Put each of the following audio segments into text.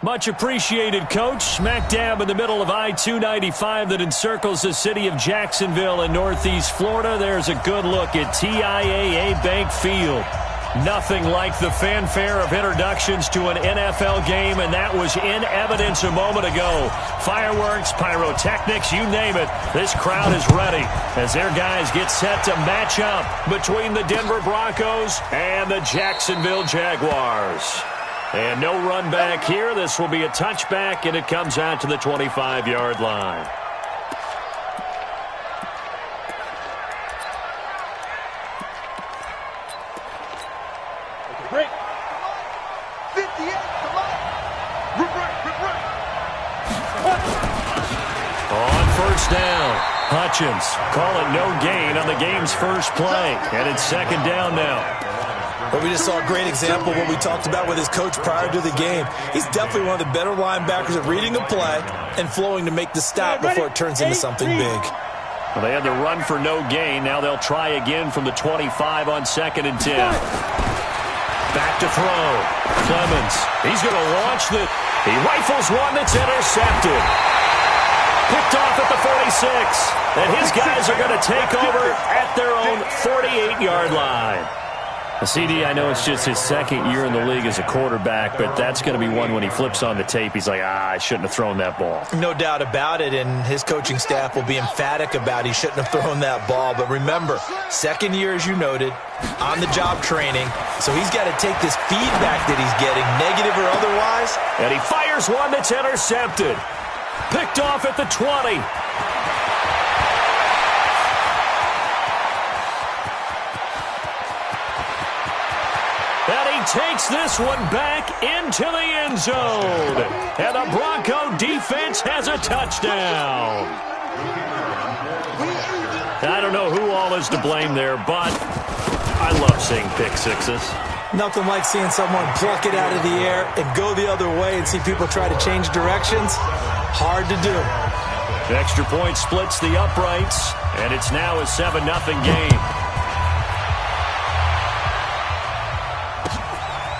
Much appreciated, Coach. Smack dab in the middle of I-295 that encircles the city of Jacksonville in Northeast Florida. There's a good look at TIAA Bank Field. Nothing like the fanfare of introductions to an NFL game, and that was in evidence a moment ago. Fireworks, pyrotechnics, you name it. This crowd is ready as their guys get set to match up between the Denver Broncos and the Jacksonville Jaguars. And no run back here. This will be a touchback, and it comes out to the 25-yard line. Break. 58, come on. On first down, Hutchins call it no gain on the game's first play. And it's second down now. But we just saw a great example of what we talked about with his coach prior to the game. He's definitely one of the better linebackers at reading a play and flowing to make the stop before it turns into something big. Well, they had the run for no gain. Now they'll try again from the 25 on 2nd and 10. Back to throw. Clemens. He's going to launch the... He rifles one that's intercepted. Picked off at the 46. And his guys are going to take over at their own 48-yard line. CD, I know it's just his second year in the league as a quarterback, but that's going to be one when he flips on the tape. He's like, I shouldn't have thrown that ball. No doubt about it, and his coaching staff will be emphatic about he shouldn't have thrown that ball. But remember, second year, as you noted, on-the-job training, so he's got to take this feedback that he's getting, negative or otherwise. And he fires one that's intercepted. Picked off at the 20. Takes this one back into the end zone. And the Bronco defense has a touchdown. I don't know who all is to blame there, but I love seeing pick sixes. Nothing like seeing someone pluck it out of the air and go the other way and see people try to change directions. Hard to do. The extra point splits the uprights, and it's now a 7-0 game.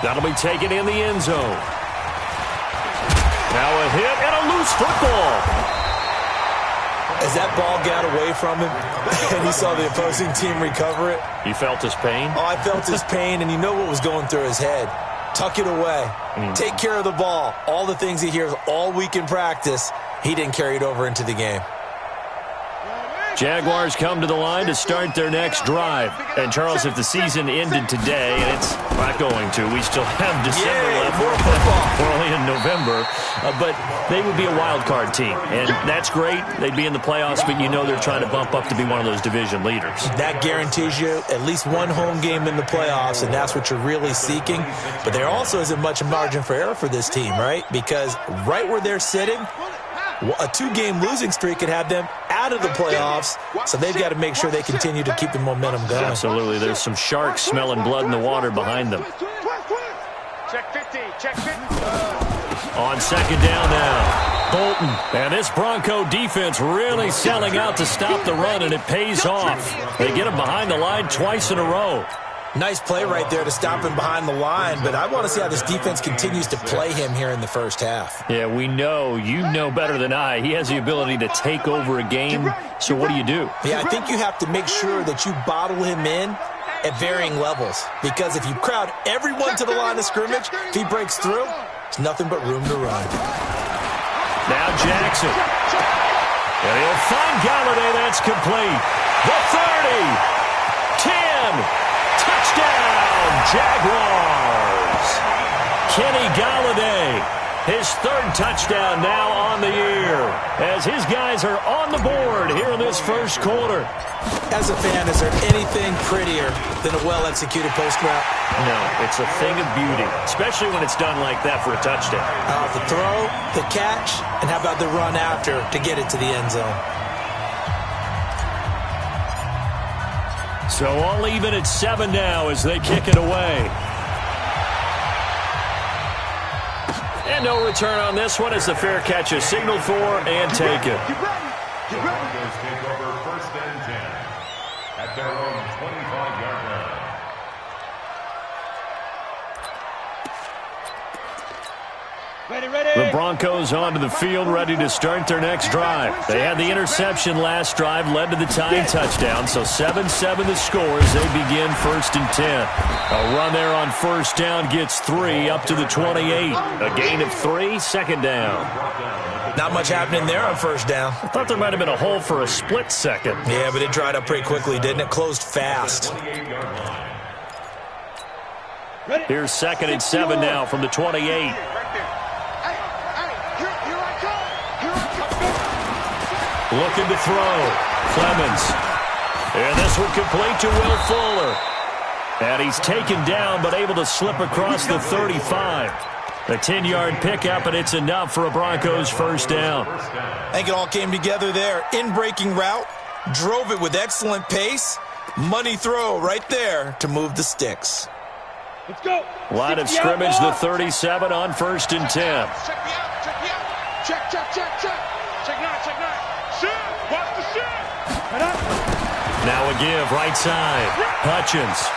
That'll be taken in the end zone. Now a hit and a loose football. As that ball got away from him and he saw the opposing team recover it. You felt his pain? Oh, I felt his pain, and you know what was going through his head. Tuck it away. Take care of the ball. All the things he hears all week in practice, he didn't carry it over into the game. Jaguars come to the line to start their next drive. And, Charles, if the season ended today, and it's not going to, we still have December left. More football. We're only in November. But they would be a wild card team. And that's great. They'd be in the playoffs, but you know they're trying to bump up to be one of those division leaders. That guarantees you at least one home game in the playoffs, and that's what you're really seeking. But there also isn't much margin for error for this team, right? Because right where they're sitting, a 2-game losing streak could have them out of the playoffs, so they've got to make sure they continue to keep the momentum going. Absolutely. There's some sharks smelling blood in the water behind them. Check 50, check 50. On second down now, Bolton. And this Bronco defense really selling out to stop the run, and it pays off. They get him behind the line twice in a row. Nice play right there to stop him behind the line, but I want to see how this defense continues to play him here in the first half. Yeah, we know. You know better than I. He has the ability to take over a game, so what do you do? Yeah, I think you have to make sure that you bottle him in at varying levels, because if you crowd everyone to the line of scrimmage, if he breaks through, there's nothing but room to run. Now Jackson. And he'll find Galladay. That's complete. The 30. 10. Touchdown, Jaguars. Kenny Galladay, his 3rd touchdown now on the year, as his guys are on the board here in this first quarter. As a fan, is there anything prettier than a well-executed post route? No, it's a thing of beauty, especially when it's done like that for a touchdown. The throw, the catch, and how about the run after to get it to the end zone? So all even at 7 now as they kick it away. And no return on this one as the fair catch is signaled for and taken. Broncos take over 1st and 10 at their own 25-yard line. The Broncos onto the field, ready to start their next drive. They had the interception last drive, led to the tying touchdown, so 7-7 the score as they begin 1st and 10. A run there on 1st down gets 3 up to the 28. A gain of 3, 2nd down. Not much happening there on 1st down. I thought there might have been a hole for a split second. Yeah, but it dried up pretty quickly, didn't it? Closed fast. Here's 2nd and 7 now from the 28. Looking to throw. Clemens. And this one complete to Will Fuller. And he's taken down but able to slip across the 35. A 10-yard pickup, and it's enough for a Broncos 1st down. I think it all came together there. In-breaking route. Drove it with excellent pace. Money throw right there to move the sticks. Let's go. Line of scrimmage, the 37 on 1st and 10. Check me out. Check me out. Check. Check 9. Shoot. Watch the shoot. Now a give, right side. Hutchins.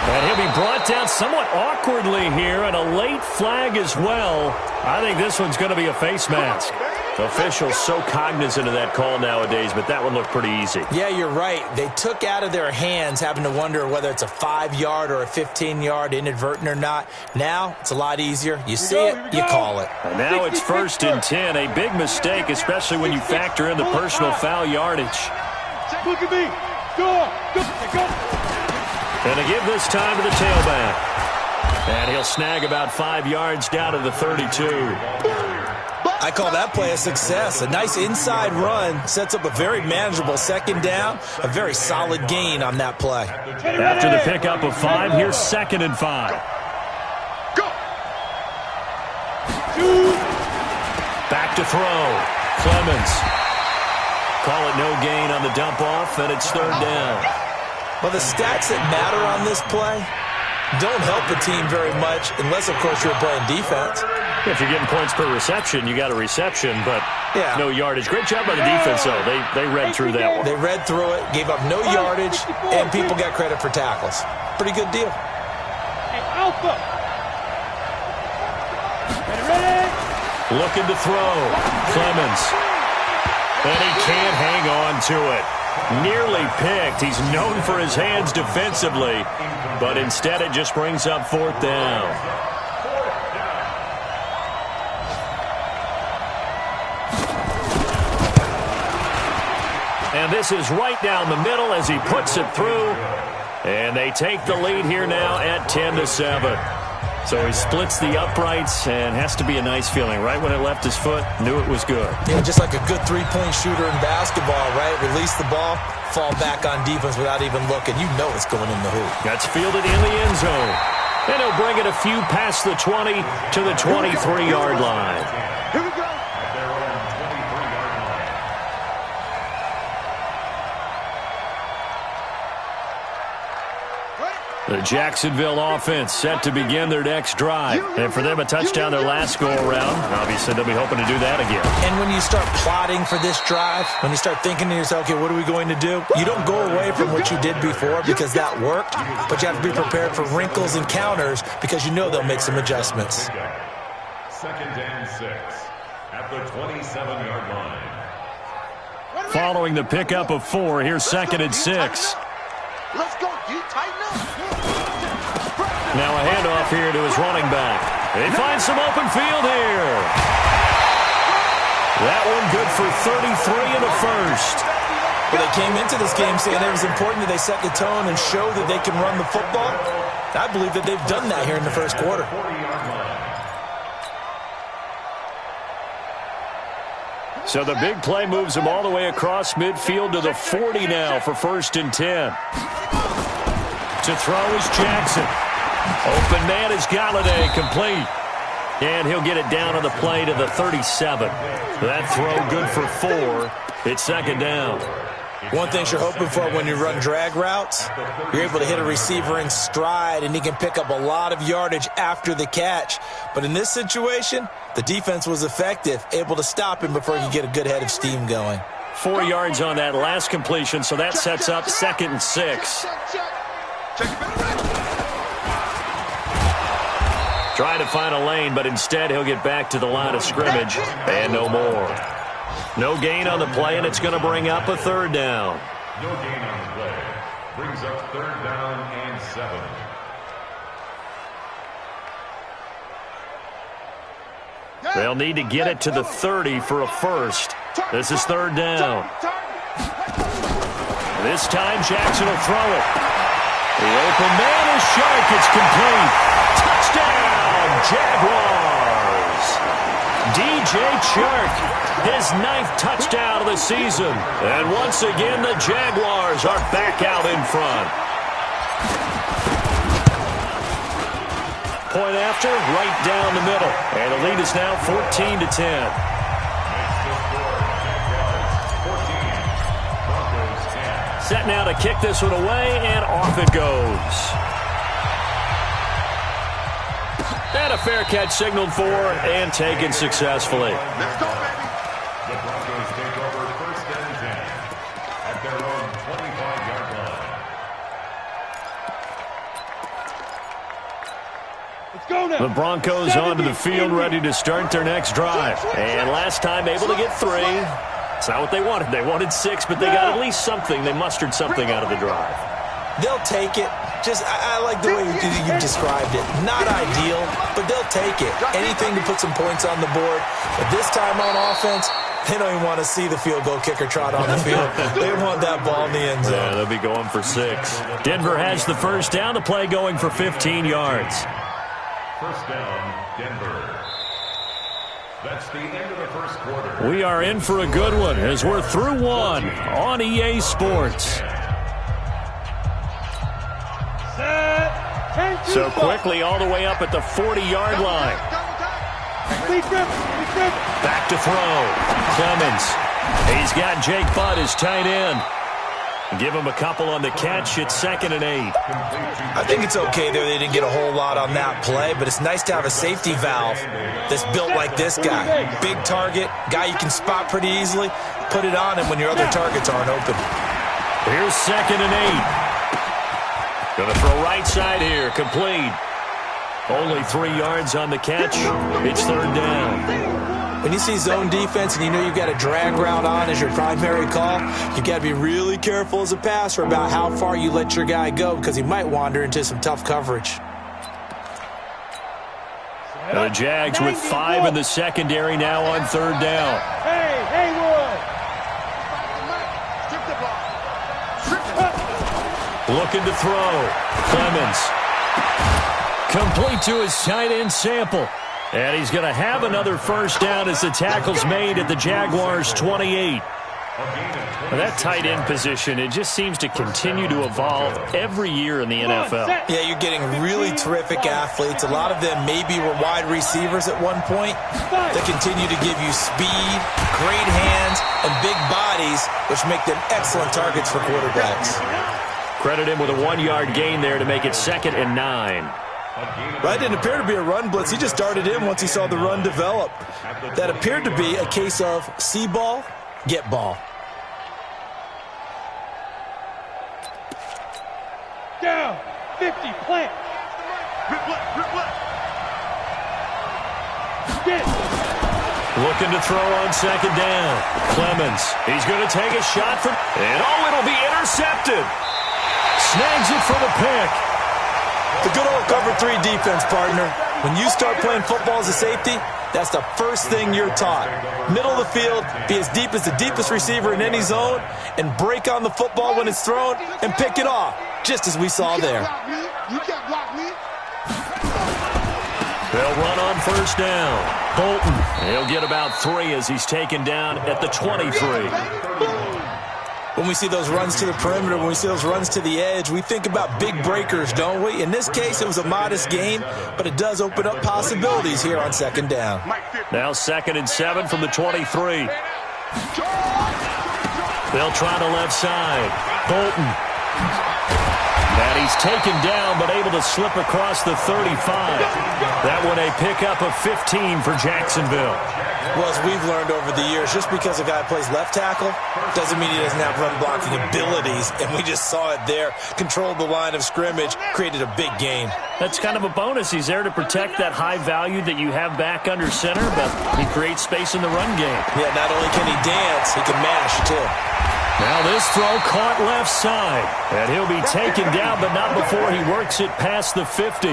And he'll be brought down somewhat awkwardly here, and a late flag as well. I think this one's going to be a face mask. Officials so cognizant of that call nowadays, but that one looked pretty easy. Yeah, you're right. They took out of their hands having to wonder whether it's a 5-yard or a 15-yard, inadvertent or not. Now, it's a lot easier. You see it, you call it. And now it's 1st and 10. A big mistake, especially when you factor in the personal foul yardage. Look at me. Go. And to give this time to the tailback. And he'll snag about 5 yards down to the 32. I call that play a success. A nice inside run sets up a very manageable 2nd down. A very solid gain on that play. After the pickup of 5, here's 2nd and 5. Go. Back to throw. Clemens. Call it no gain on the dump off, and it's 3rd down. Well, the stats that matter on this play don't help the team very much unless, of course, you're playing defense. If you're getting points per reception, you got a reception, but no yardage. Great job by the defense, though. They read through that one. They read through it, gave up no yardage, and people got credit for tackles. Pretty good deal. Hey, Alpha. Ready? Looking to throw. Clemens. And he can't hang on to it. Nearly picked. He's known for his hands defensively, but instead it just brings up 4th down. And this is right down the middle as he puts it through. And they take the lead here now at 10-7. So he splits the uprights, and has to be a nice feeling. Right when it left his foot, knew it was good. Yeah, just like a good three-point shooter in basketball, right? Release the ball, fall back on defense without even looking. You know it's going in the hoop. That's fielded in the end zone. And he'll bring it a few past the 20 to the 23-yard line. Here we go. The Jacksonville offense set to begin their next drive. And for them, a touchdown their last go-around. Obviously, they'll be hoping to do that again. And when you start plotting for this drive, when you start thinking to yourself, okay, what are we going to do? You don't go away from what you did before because that worked, but you have to be prepared for wrinkles and counters because you know they'll make some adjustments. 2nd and 6 at the 27-yard line. Following the pickup of 4, here's 2nd and 6. Let's go. You tighten up. Now a handoff here to his running back. They find some open field here. That one good for 33 and a first. Well, they came into this game saying it was important that they set the tone and show that they can run the football. I believe that they've done that here in the first quarter. So the big play moves him all the way across midfield to the 40 now for 1st and 10. To throw is Jackson. Open man is Galladay, complete. And he'll get it down on the play to the 37. That throw good for 4. It's 2nd down. One thing you're hoping for when you run drag routes, you're able to hit a receiver in stride, and he can pick up a lot of yardage after the catch. But in this situation, the defense was effective, able to stop him before he could get a good head of steam going. 4 yards on that last completion, so that sets up 2nd and 6. Trying to find a lane, but instead he'll get back to the line of scrimmage and no more. No gain on the play, and it's going to bring up a third down. No gain on the play. Brings up third down and 7. They'll need to get it to the 30 for a first. This is third down. This time Jackson will throw it. The open man is Shark. It's complete. Touchdown, Jaguars. DJ Chark, his 9th touchdown of the season. And once again, the Jaguars are back out in front. Point after, right down the middle. And the lead is now 14-10. Set now to kick this one away, and off it goes. And a fair catch signaled for and taken successfully. Let's go, baby. The Broncos take over first and 10 at their own 25-yard line. Let's go now. The Broncos onto the field, ready to start their next drive. And last time able to get 3. It's not what they wanted. They wanted 6, but they got at least something. They mustered something out of the drive. They'll take it. I like the way you described it. Not ideal, but they'll take it. Anything to put some points on the board. But this time on offense, they don't even want to see the field goal kicker trot on the field. They want that ball in the end zone. Yeah, they'll be going for 6. Denver has the first down. The play going for 15 yards. First down, Denver. That's the end of the first quarter. We are in for a good one as we're through one on EA Sports. So quickly all the way up at the 40-yard line. Back to throw. Clemens. He's got Jake Butt as tight end. Give him a couple on the catch. It's 2nd and 8. I think it's okay there. They didn't get a whole lot on that play, but it's nice to have a safety valve that's built like this guy. Big target, guy you can spot pretty easily. Put it on him when your other targets aren't open. Here's 2nd and 8. Going to throw right side here. Complete. Only 3 yards on the catch. It's third down. When you see zone defense and you know you've got a drag route on as your primary call, you got to be really careful as a passer about how far you let your guy go because he might wander into some tough coverage. The Jags with 5 in the secondary now on third down. Hey, Haywood. Looking to throw. Clemens. Complete to his tight end Sample. And he's going to have another first down as the tackle's made at the Jaguars' 28. That tight end position, it just seems to continue to evolve every year in the NFL. Yeah, you're getting really terrific athletes. A lot of them maybe were wide receivers at one point. They continue to give you speed, great hands, and big bodies, which make them excellent targets for quarterbacks. Credit him with a 1-yard gain there to make it 2nd and 9. That didn't appear to be a run blitz. He just darted in once he saw the run develop. That appeared to be a case of see ball, get ball. Down. 50. Plant. Rip left. Get it. Looking to throw on 2nd down. Clemens. He's going to take a shot from... And it'll be intercepted. Snags it for the pick. The good old cover 3 defense, partner. When you start playing football as a safety, that's the first thing you're taught. Middle of the field, be as deep as the deepest receiver in any zone, and break on the football when it's thrown and pick it off, just as we saw there. You can't block me. They'll run on first down. Bolton, he'll get about 3 as he's taken down at the 23. When we see those runs to the perimeter, when we see those runs to the edge, we think about big breakers, don't we? In this case, it was a modest gain, but it does open up possibilities here on 2nd down. Now 2nd and 7 from the 23. They'll try the left side. Bolton. And he's taken down, but able to slip across the 35. That one a pickup of 15 for Jacksonville. Well, as we've learned over the years, just because a guy plays left tackle doesn't mean he doesn't have run-blocking abilities, and we just saw it there. Controlled the line of scrimmage, created a big gain. That's kind of a bonus. He's there to protect that high value that you have back under center, but he creates space in the run game. Yeah, not only can he dance, he can mash, too. Now this throw caught left side, and he'll be taken down, but not before he works it past the 50.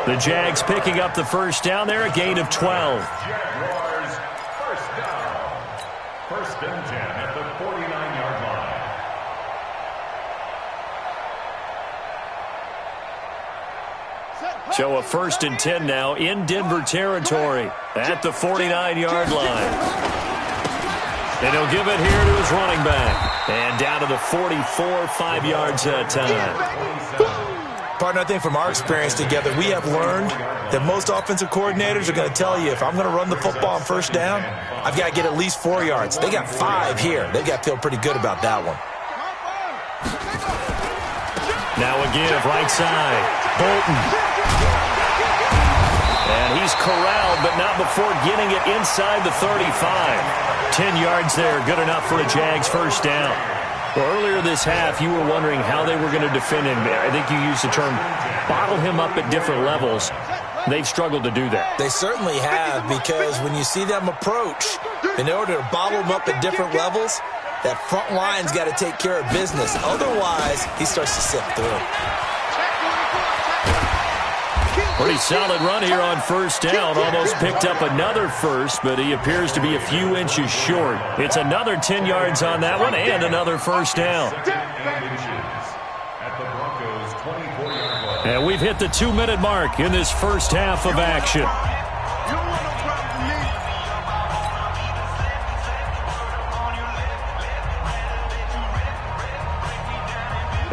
The Jags picking up the first down there, a gain of 12. Jaguars first down. First and 10 at the 49-yard line. So a first and 10 now in Denver territory at the 49-yard line. And he'll give it here to his running back. And down to the 44, 5 yards that time. Partner, I think from our experience together, we have learned that most offensive coordinators are going to tell you, if I'm going to run the football on first down, I've got to get at least 4 yards. They got 5 here. They've got to feel pretty good about that one. Now a give, right side. Bolton. And he's corralled, but not before getting it inside the 35. 10 yards there, good enough for a Jags first down. Well, earlier this half, you were wondering how they were going to defend him. I think you used the term bottle him up at different levels. They've struggled to do that. They certainly have, because when you see them approach, in order to bottle him up at different levels, that front line's got to take care of business. Otherwise, he starts to slip through. Pretty solid run here on first down. Almost picked up another first, but he appears to be a few inches short. It's another 10 yards on that one and another first down. And we've hit the 2-minute mark in this first half of action.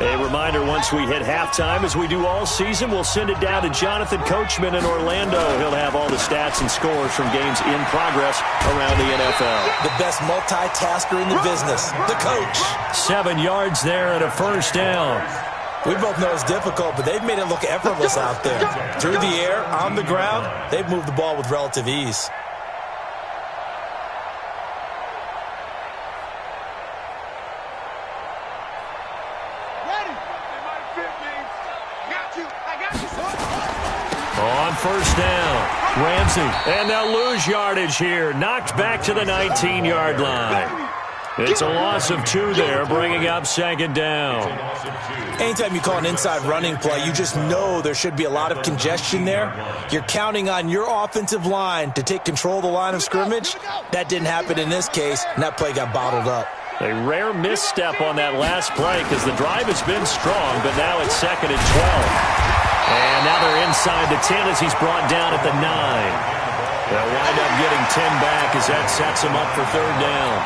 A reminder, once we hit halftime, as we do all season, we'll send it down to Jonathan Coachman in Orlando. He'll have all the stats and scores from games in progress around the NFL. The best multitasker in the business, the coach. 7 yards there and a first down. We both know it's difficult, but they've made it look effortless out there. Through the air, on the ground, they've moved the ball with relative ease. On first down, Ramsey. And they'll lose yardage here. Knocked back to the 19-yard line. It's a loss of 2 there, bringing up second down. Anytime you call an inside running play, you just know there should be a lot of congestion there. You're counting on your offensive line to take control of the line of scrimmage. That didn't happen in this case, and that play got bottled up. A rare misstep on that last play because the drive has been strong, but now it's second and 12. And now they're inside the 10 as he's brought down at the 9. They'll wind up getting 10 back as that sets him up for third down.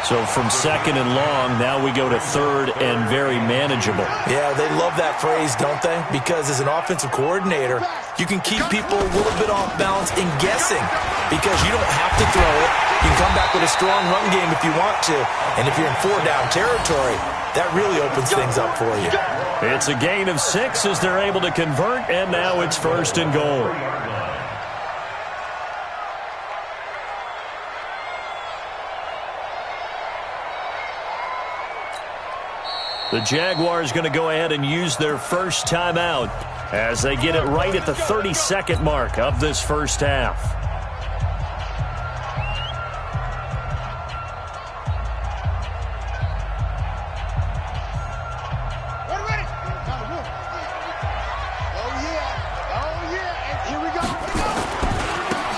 So from second and long, now we go to third and very manageable. Yeah, they love that phrase, don't they? Because as an offensive coordinator, you can keep people a little bit off balance in guessing because you don't have to throw it. You can come back with a strong run game if you want to. And if you're in 4-down territory, that really opens things up for you. It's a gain of 6 as they're able to convert, and now it's first and goal. The Jaguars going to go ahead and use their first timeout as they get it right at the 32nd mark of this first half.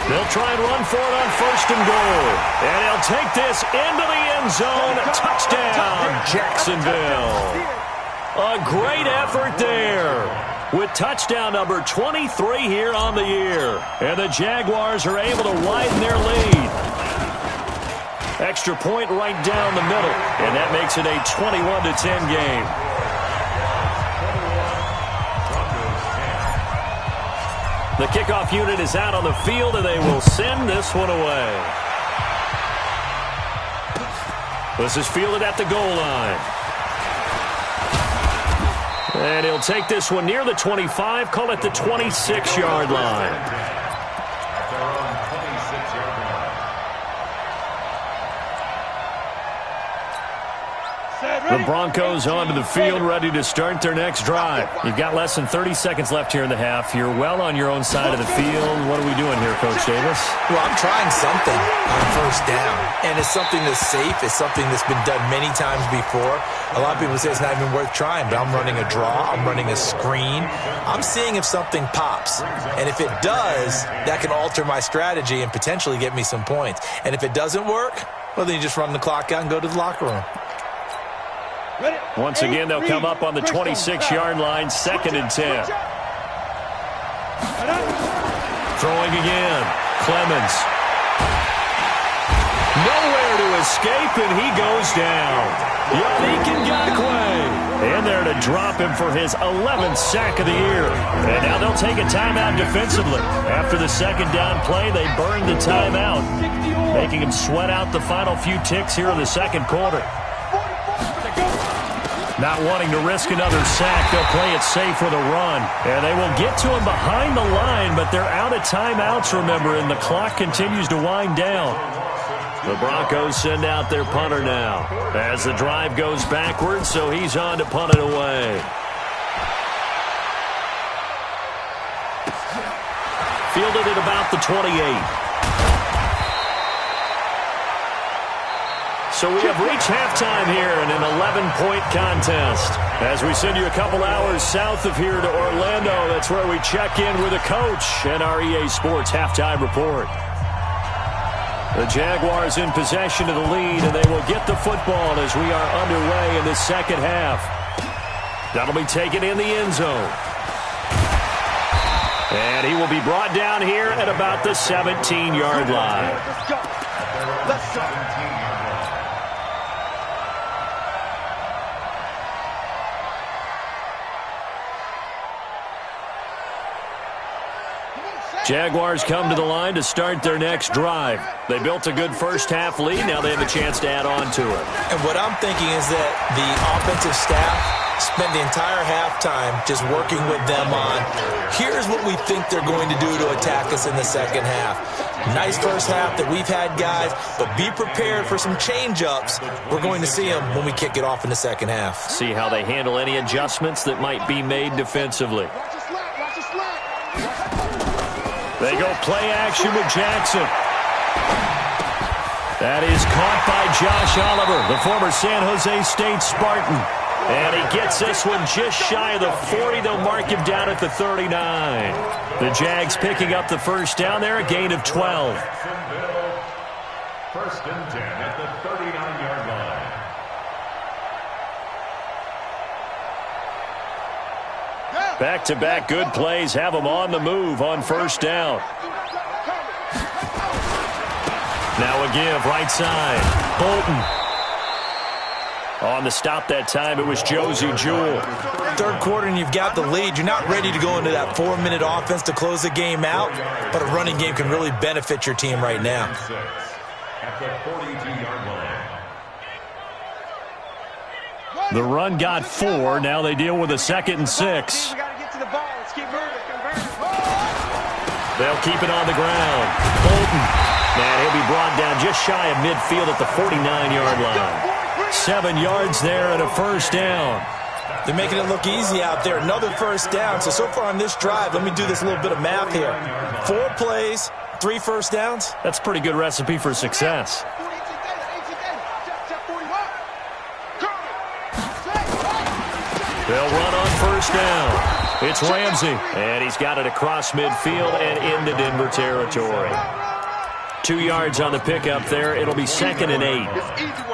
They'll try and run for it on first and goal. And he'll take this into the end zone. Touchdown, Jacksonville. A great effort there with touchdown number 23 here on the year. And the Jaguars are able to widen their lead. Extra point right down the middle. And that makes it a 21-10 game. The kickoff unit is out on the field, and they will send this one away. This is fielded at the goal line. And he'll take this one near the 25, call it the 26-yard line. At their own 26-yard line. The Broncos onto the field, ready to start their next drive. You've got less than 30 seconds left here in the half. You're well on your own side of the field. What are we doing here, Coach Davis? Well, I'm trying something on first down, and it's something that's safe. It's something that's been done many times before. A lot of people say it's not even worth trying, but I'm running a draw. I'm running a screen. I'm seeing if something pops, and if it does, that can alter my strategy and potentially get me some points. And if it doesn't work, well, then you just run the clock out and go to the locker room. Once again, they'll come up on the 26-yard line, 2nd and 10. Throwing again. Clemens. Nowhere to escape, and he goes down. Yannick Ngakoue in there to drop him for his 11th sack of the year. And now they'll take a timeout defensively. After the second down play, they burned the timeout, making him sweat out the final few ticks here in the second quarter. Not wanting to risk another sack, they'll play it safe with a run. And they will get to him behind the line, but they're out of timeouts, remember, and the clock continues to wind down. The Broncos send out their punter now as the drive goes backwards, so he's on to punt it away. Fielded at about the 28. So we have reached halftime here in an 11-point contest. As we send you a couple hours south of here to Orlando, that's where we check in with a coach and our EA Sports halftime report. The Jaguars in possession of the lead, and they will get the football as we are underway in the second half. That'll be taken in the end zone. And he will be brought down here at about the 17-yard line. Let's go. Let's go. Jaguars come to the line to start their next drive. They built a good first-half lead. Now they have a chance to add on to it. And what I'm thinking is that the offensive staff spent the entire halftime just working with them on, here's what we think they're going to do to attack us in the second half. Nice first half that we've had, guys, but be prepared for some change-ups. We're going to see them when we kick it off in the second half. See how they handle any adjustments that might be made defensively. They go play action with Jackson. That is caught by Josh Oliver, the former San Jose State Spartan. And he gets this one just shy of the 40. They'll mark him down at the 39. The Jags picking up the first down there, a gain of 12. First and 10 at the 39-yard line. Back-to-back good plays have them on the move on first down. Now a give, right side. Bolton. On the stop that time, it was Josie Jewell. Third quarter and you've got the lead. You're not ready to go into that 4-minute offense to close the game out, but a running game can really benefit your team right now. At the 42-yard line. The run got 4. Now they deal with a 2nd and 6. They'll keep it on the ground. Bolton. And he'll be brought down just shy of midfield at the 49-yard line. 7 yards there and a first down. They're making it look easy out there. Another first down. So far on this drive, let me do this little bit of math here. 4 plays, 3 first downs. That's a pretty good recipe for success. They'll run on first down. It's Ramsey, and he's got it across midfield and into Denver territory. 2 yards on the pickup there. It'll be 2nd and 8.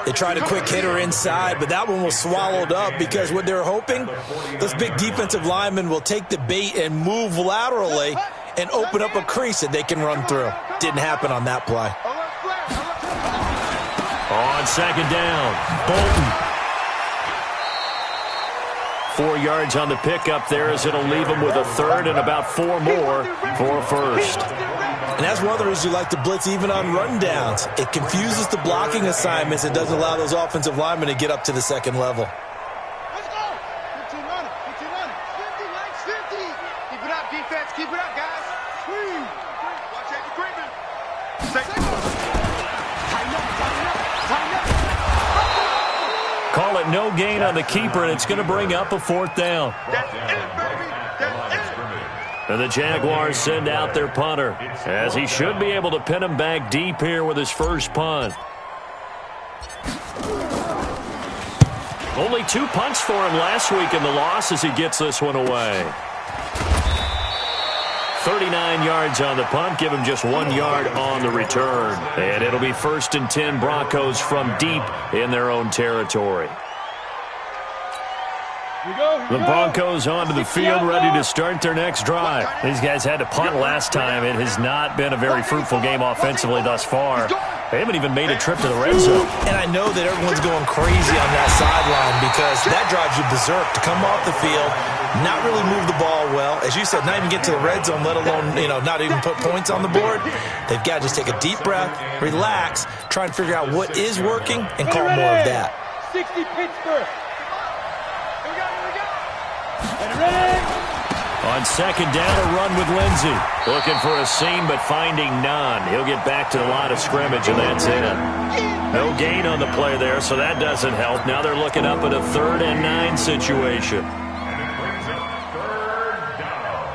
They tried a quick hitter inside, but that one was swallowed up because what they're hoping, this big defensive lineman will take the bait and move laterally and open up a crease that they can run through. Didn't happen on that play. On second down, Bolton. 4 yards on the pickup there as it'll leave him with a third and about 4 more for a first. And that's one of the reasons you like to blitz even on rundowns. It confuses the blocking assignments. It doesn't allow those offensive linemen to get up to the second level. Call it no gain on the keeper, and it's going to bring up a 4th down. That's it, baby. That's it. And the Jaguars send out their punter, as he should be able to pin him back deep here with his first punt. Only 2 punts for him last week in the loss as he gets this one away. 39 yards on the punt, give him just 1 yard on the return. And it'll be 1st and 10 Broncos from deep in their own territory. The Broncos onto the field, ready to start their next drive. These guys had to punt last time. It has not been a very fruitful game offensively thus far. They haven't even made a trip to the red zone. And I know that everyone's going crazy on that sideline because that drives you berserk to come off the field, not really move the ball well. As you said, not even get to the red zone, let alone, not even put points on the board. They've got to just take a deep breath, relax, try and figure out what is working, and call more of that. 60 Pittsburgh. Ready? On 2nd down, a run with Lindsey. Looking for a seam, but finding none. He'll get back to the line of scrimmage, and that's it. No gain on the play there, so that doesn't help. Now they're looking up at a 3rd and 9 situation. And it brings up 3rd down.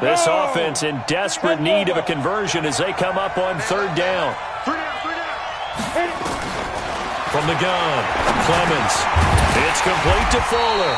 This offense in desperate need of a conversion as they come up on 3rd down. 3 down. From the gun, Clemens. It's complete to Fuller.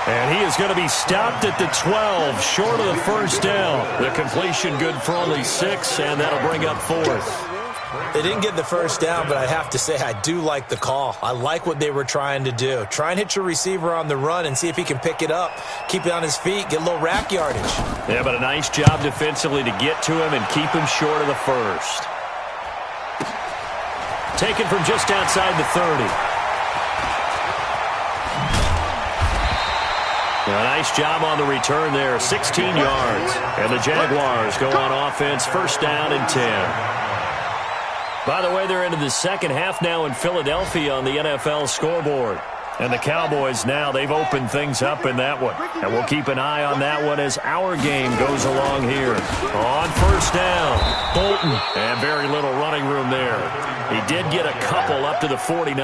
And he is going to be stopped at the 12, short of the 1st down. The completion good for only 6, and that'll bring up 4th. They didn't get the 1st down, but I have to say I do like the call. I like what they were trying to do. Try and hit your receiver on the run and see if he can pick it up, keep it on his feet, get a little rack yardage. Yeah, but a nice job defensively to get to him and keep him short of the 1st. Taken from just outside the 30. A nice job on the return there, 16 yards. And the Jaguars go on offense, 1st down and 10. By the way, they're into the 2nd half now in Philadelphia on the NFL scoreboard. And the Cowboys now, they've opened things up in that one. And we'll keep an eye on that one as our game goes along here. On 1st down, Bolton. And very little running room there. He did get a couple up to the 49.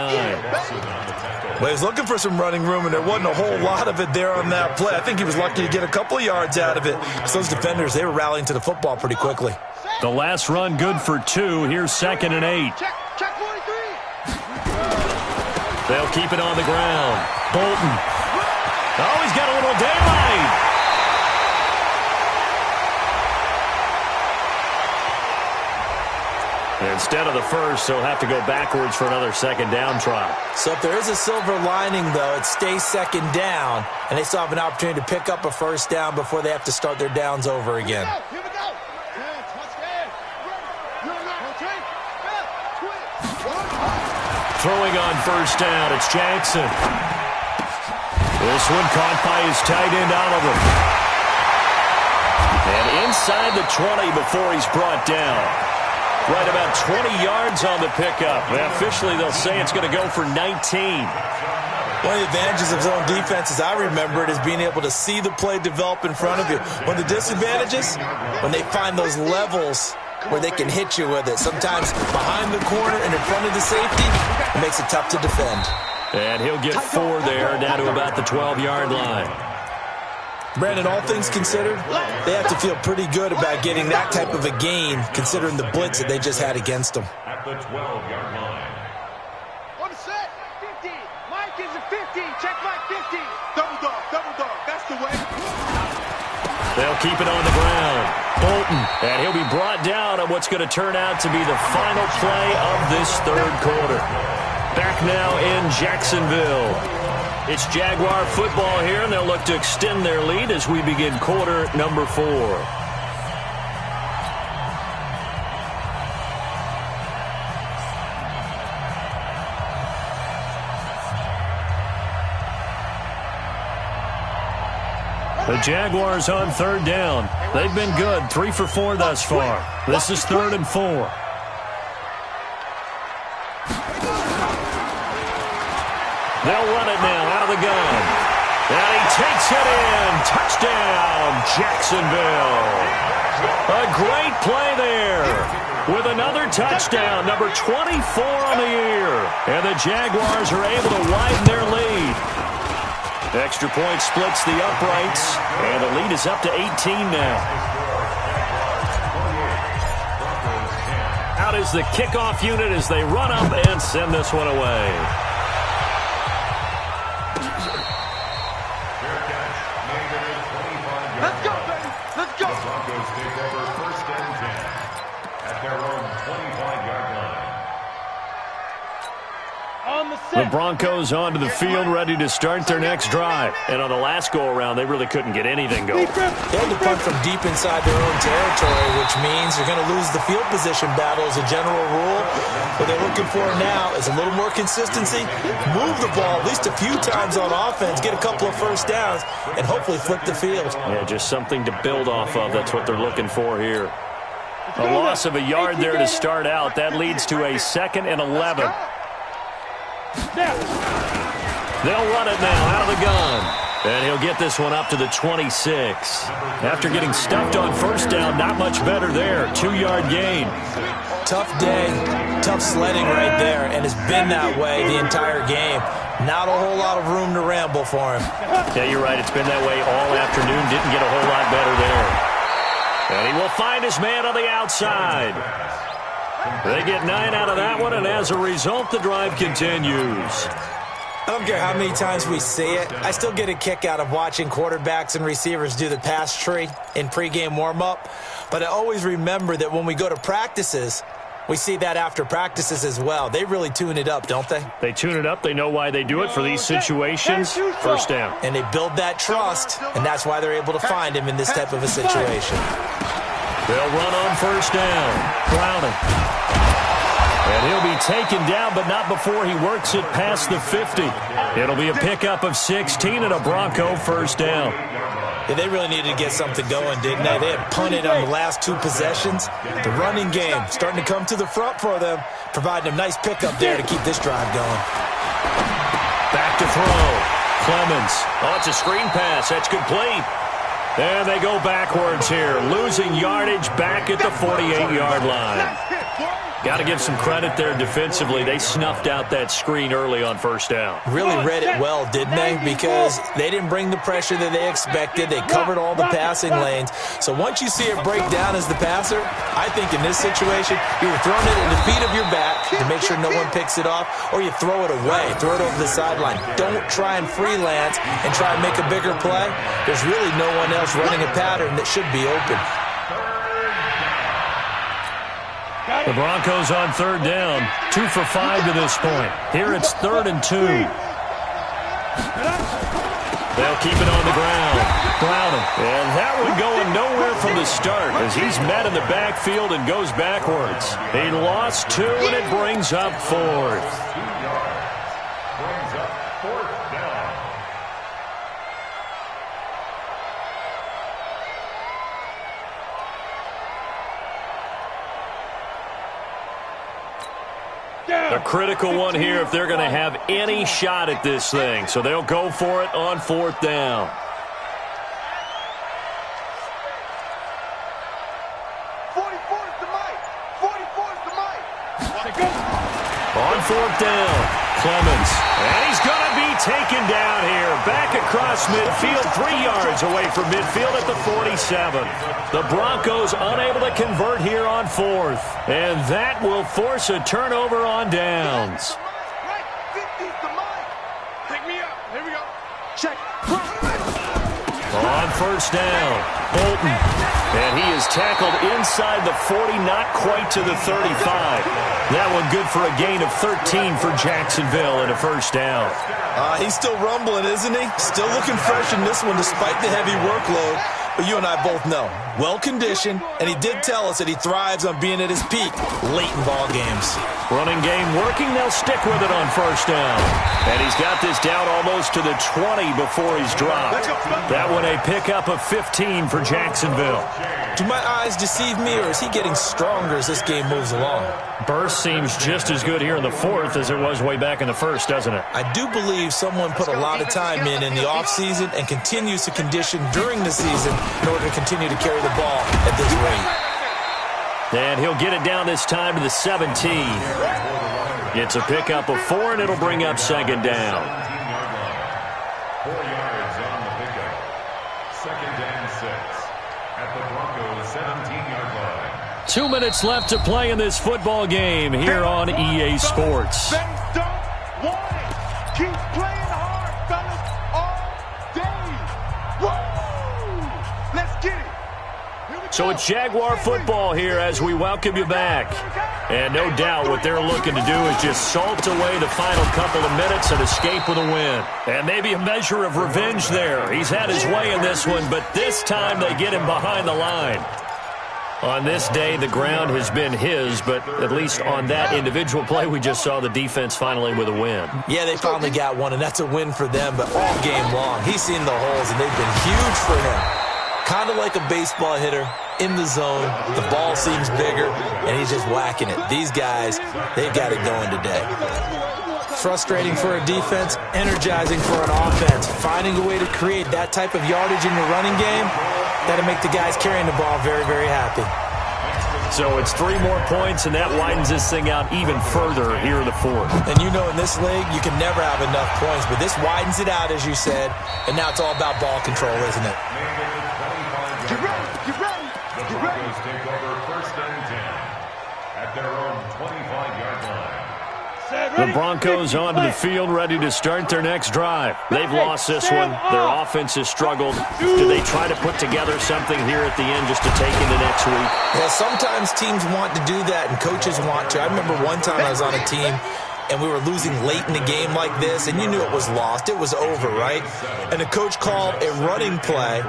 Well, he was looking for some running room, and there wasn't a whole lot of it there on that play. I think he was lucky to get a couple of yards out of it. So those defenders, they were rallying to the football pretty quickly. The last run good for 2. Here's 2nd and 8. Check 43. They'll keep it on the ground. Bolton. Oh, he's got a little daylight. Instead of the 1st, they'll have to go backwards for another 2nd down try. So if there is a silver lining, though, it stays 2nd down, and they still have an opportunity to pick up a 1st down before they have to start their downs over again. Here we go. Throwing on 1st down, it's Jackson. This one caught by his tight end, Oliver. And inside the 20 before he's brought down. Right about 20 yards on the pickup. Officially, they'll say it's going to go for 19. One of the advantages of zone defense, as I remember it, is being able to see the play develop in front of you. One of the disadvantages, when they find those levels where they can hit you with it. Sometimes behind the corner and in front of the safety, it makes it tough to defend. And he'll get 4 there, down to about the 12-yard line. Brandon, all things considered, they have to feel pretty good about getting that type of a gain, considering the blitz that they just had against them. At the 12-yard line. On the set. 50. Mike is a 50. Check Mike 50. Double dog. That's the way. They'll keep it on the ground. Bolton, and he'll be brought down on what's going to turn out to be the final play of this 3rd quarter. Back now in Jacksonville. It's Jaguar football here, and they'll look to extend their lead as we begin quarter number 4. The Jaguars on 3rd down. They've been good, 3 for 4 thus far. This is 3rd and 4. They'll run it now out of the gun. And he takes it in. Touchdown, Jacksonville. A great play there. with another touchdown, number 24 on the year. And the Jaguars are able to widen their lead. Extra point splits the uprights, and the lead is up to 18 now. Out is the kickoff unit as they run up and send this one away. Let's go, baby. Let's go. The Broncos take over 1st and 10 at their own 25-yard line. The Broncos onto the field, ready to start their next drive. And on the last go-around, they really couldn't get anything going. They had to punt from deep inside their own territory, which means they're going to lose the field position battle as a general rule. What they're looking for now is a little more consistency, move the ball at least a few times on offense, get a couple of first downs, and hopefully flip the field. Yeah, just something to build off of. That's what they're looking for here. A loss of a yard there to start out. That leads to a 2nd and 11. They'll run it now out of the gun. And he'll get this one up to the 26. After getting stuffed on first down, not much better there. 2-yard gain. Tough day, tough sledding right there, and it's been that way the entire game. Not a whole lot of room to ramble for him. Yeah, you're right. It's been that way all afternoon. Didn't get a whole lot better there. And he will find his man on the outside. They get 9 out of that one, and as a result, the drive continues. I don't care how many times we see it. I still get a kick out of watching quarterbacks and receivers do the pass tree in pregame warm-up. But I always remember that when we go to practices, we see that after practices as well. They really tune it up, don't they? They tune it up. They know why they do it for these situations. First down. And they build that trust, and that's why they're able to find him in this type of a situation. They'll run on first down. Browning. And he'll be taken down, but not before he works it past the 50. It'll be a pickup of 16 and a Bronco first down. Yeah, they really needed to get something going, didn't they? They had punted on the last 2 possessions. The running game starting to come to the front for them, providing a nice pickup there to keep this drive going. Back to throw. Clemens. Oh, it's a screen pass. That's complete. And they go backwards here, losing yardage back at the 48-yard line. Got to give some credit there defensively. They snuffed out that screen early on first down. Really read it well, didn't they? Because they didn't bring the pressure that they expected. They covered all the passing lanes. So once you see it break down as the passer, I think in this situation, you're throwing it in the feet of your back to make sure no one picks it off, or you throw it away, throw it over the sideline. Don't try and freelance and try and make a bigger play. There's really no one else running a pattern that should be open. The Broncos on third down, 2 for 5 to this point. Here it's 3rd and 2. They'll keep it on the ground. Browning. And that one going nowhere from the start as he's met in the backfield and goes backwards. He lost 2, and it brings up 4th. Brings up 4th down. A critical one here if they're going to have any shot at this thing. So they'll go for it on 4th down. 44's the mic. 44's the mic. On 4th down, Clemens. And he's going to be taken down here. Back across midfield, 3 yards away from midfield at the 47. The Broncos unable to convert here on 4th. And that will force a turnover on downs. Right, 50's the mic. Pick me up. Here we go. Check. On first down, Bolton. And he is tackled inside the 40, not quite to the 35. That one good for a gain of 13 for Jacksonville and a first down. He's still rumbling, isn't he? Still looking fresh in this one despite the heavy workload. But you and I both know, well-conditioned, and he did tell us that he thrives on being at his peak late in ball games. Running game working, they'll stick with it on first down. And he's got this down almost to the 20 before he's dropped. That one a pickup of 15 for Jacksonville. Do my eyes deceive me, or is he getting stronger as this game moves along? Burst seems just as good here in the 4th as it was way back in the 1st, doesn't it? I do believe someone put a lot of time in the offseason and continues to condition during the season in order to continue to carry the ball at this rate. And he'll get it down this time to the 17. It's a pickup of 4, and it'll bring up second down. 4 yards on the pickup. 2nd and 6 at the Broncos' 17-yard line. 2 minutes left to play in this football game here on EA Sports. They don't want it. Keep playing hard, fellas, all day. Woo! Let's get it. So it's Jaguar football here as we welcome you back. And no doubt what they're looking to do is just salt away the final couple of minutes and escape with a win. And maybe a measure of revenge there. He's had his way in this one, but this time they get him behind the line. On this day, the ground has been his, but at least on that individual play, we just saw the defense finally with a win. Yeah, they finally got one, and that's a win for them, but all game long, he's seen the holes, and they've been huge for him. Kind of like a baseball hitter in the zone. The ball seems bigger, and he's just whacking it. These guys, they've got it going today. Frustrating for a defense, energizing for an offense. Finding a way to create that type of yardage in your running game, that'll make the guys carrying the ball very, very happy. So it's 3 more points, and that widens this thing out even further here in the 4th. And you know in this league, you can never have enough points, but this widens it out, as you said, and now it's all about ball control, isn't it? Get ready, get ready, The get ready. Broncos take over 1st and 10 at their own 25-yard line. The Broncos onto the field, ready to start their next drive. They've lost this one. Their offense has struggled. Do they try to put together something here at the end just to take into next week? Yeah, sometimes teams want to do that, and coaches want to. I remember one time I was on a team, and we were losing late in a game like this, and you knew it was lost. It was over, right? And the coach called a running play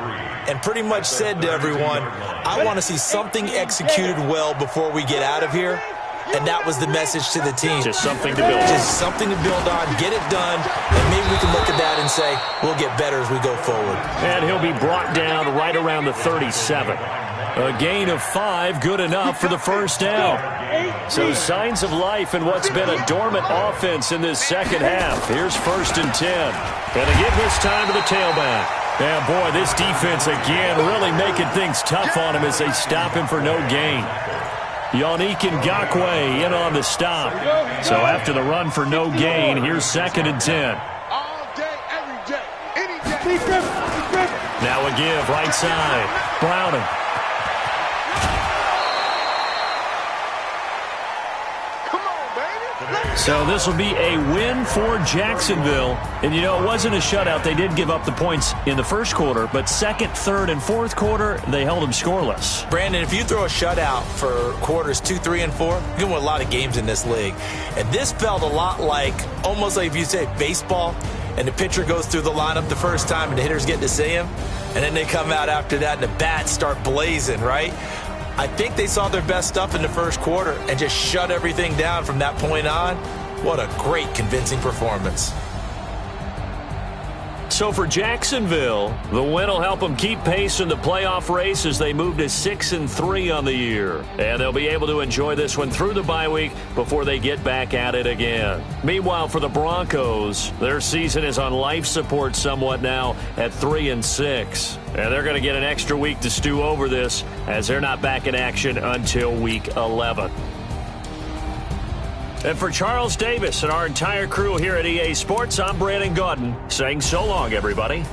and pretty much said to everyone, I want to see something executed well before we get out of here. And that was the message to the team. Just something to build on. Just something to build on, get it done, and maybe we can look at that and say, we'll get better as we go forward. And he'll be brought down right around the 37. A gain of 5, good enough for the first down. So signs of life in what's been a dormant offense in this second half. Here's 1st and 10. And again this time to the tailback. And boy, this defense again really making things tough on him as they stop him for no gain. Yannick Ngakoue in on the stop. So after the run for no gain, here's 2nd and 10. All day, every day, any day. Now a give, right side. Browning. Come on, baby. So this will be a win for Jacksonville. And, you know, it wasn't a shutout. They did give up the points in the first quarter, but 2nd, 3rd, and 4th quarter, they held them scoreless. Brandon, if you throw a shutout for quarters 2, 3, and 4, you can win a lot of games in this league. And this felt a lot like, almost like if you say baseball, and the pitcher goes through the lineup the first time and the hitters get to see him, and then they come out after that and the bats start blazing, right? I think they saw their best stuff in the first quarter and just shut everything down from that point on. What a great, convincing performance. So for Jacksonville, the win will help them keep pace in the playoff race as they move to 6-3 on the year. And they'll be able to enjoy this one through the bye week before they get back at it again. Meanwhile, for the Broncos, their season is on life support somewhat now at 3-6. And they're going to get an extra week to stew over this as they're not back in action until week 11. And for Charles Davis and our entire crew here at EA Sports, I'm Brandon Gaudin saying so long, everybody.